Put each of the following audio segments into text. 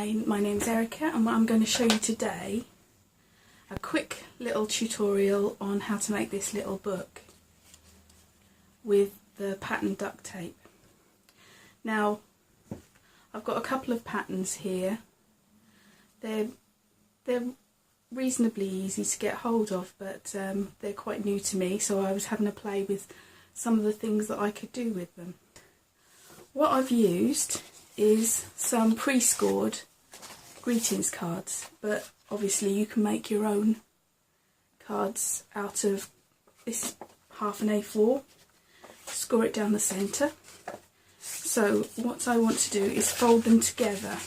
Hi, my name's Erica and I'm going to show you today a quick little tutorial on how to make this little book with the pattern duct tape. Now, I've got a couple of patterns here. They're reasonably easy to get hold of, but they're quite new to me, so I was having a play with some of the things that I could do with them. What I've used is some pre-scored greetings cards, but obviously you can make your own cards out of this half an A4, score it down the centre. So what I want to do is fold them together.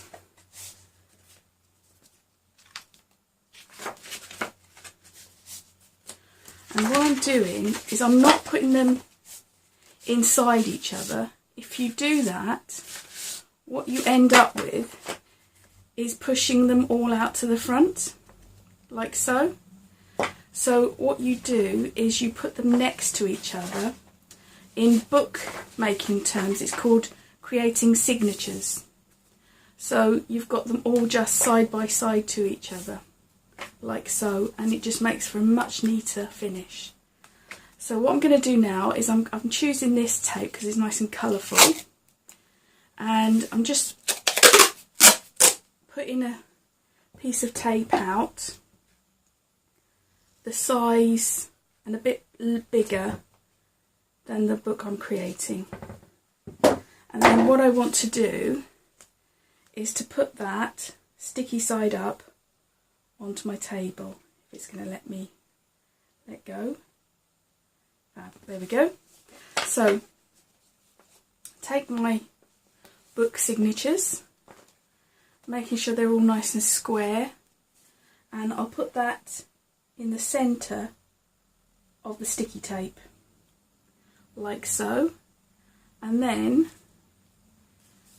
And what I'm doing is I'm not putting them inside each other. If you do that, what you end up with is pushing them all out to the front, like so. So what you do is you put them next to each other. In book making terms, it's called creating signatures. So you've got them all just side by side to each other, like so, and it just makes for a much neater finish. So what I'm going to do now is I'm choosing this tape because it's nice and colourful, and I'm just putting a piece of tape out the size and a bit bigger than the book I'm creating. And then what I want to do is to put that sticky side up onto my table, if it's going to let me let go. There we go. So take my book signatures, making sure they're all nice and square, and I'll put that in the centre of the sticky tape, like so, and then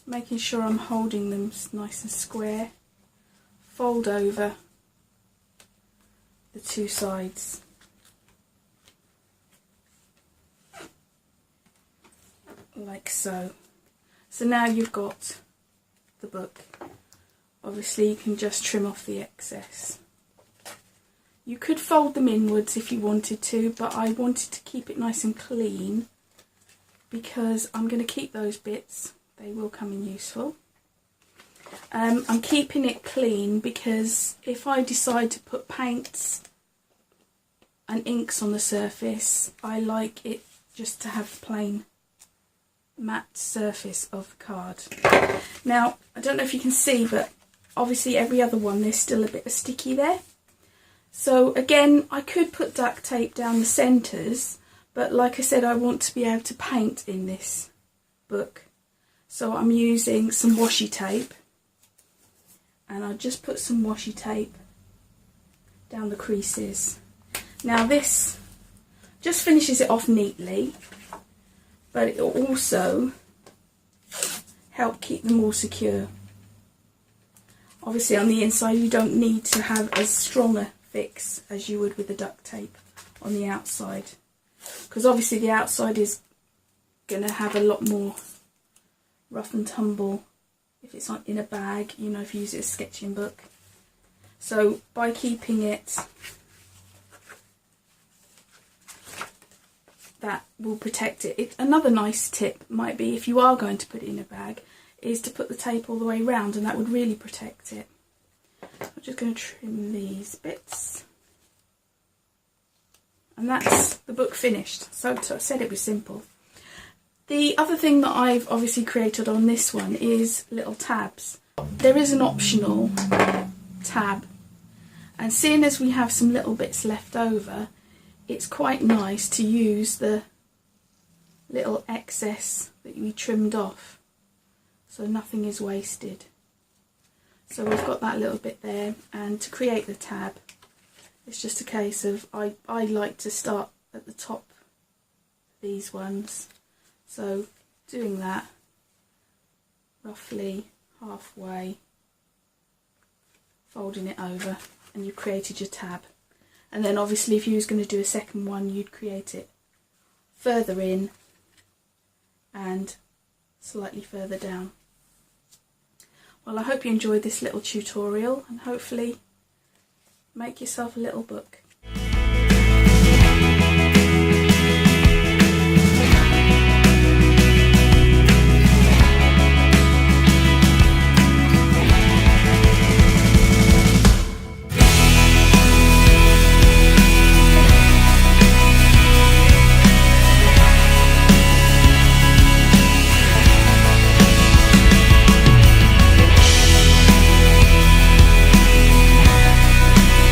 making sure I'm holding them nice and square, fold over the two sides. Like so. So now you've got the book. Obviously you can just trim off the excess. You could fold them inwards if you wanted to, but I wanted to keep it nice and clean because I'm going to keep those bits. They will come in useful. I'm keeping it clean because if I decide to put paints and inks on the surface, I like it just to have plain matte surface of the card. Now, I don't know if you can see, but obviously every other one there's still a bit of sticky there. So again, I could put duct tape down the centres, but like I said, I want to be able to paint in this book. So I'm using some washi tape, and I'll just put some washi tape down the creases. Now this just finishes it off neatly, but it will also help keep them all secure. Obviously on the inside you don't need to have as strong a fix as you would with the duct tape on the outside, because obviously the outside is going to have a lot more rough and tumble if it's in a bag, you know, if you use it as a sketching book. So by keeping it, that will protect it. Another nice tip might be, if you are going to put it in a bag, is to put the tape all the way around, and that would really protect it. I'm just going to trim these bits, and that's the book finished. So I said it was simple. The other thing that I've obviously created on this one is little tabs. There is an optional tab, and seeing as we have some little bits left over, it's quite nice to use the little excess that we trimmed off, so nothing is wasted. So we've got that little bit there, and to create the tab, it's just a case of, I like to start at the top of these ones. So doing that roughly halfway, folding it over, and you've created your tab. And then obviously if you was going to do a second one, you'd create it further in and slightly further down. Well, I hope you enjoyed this little tutorial and hopefully make yourself a little book.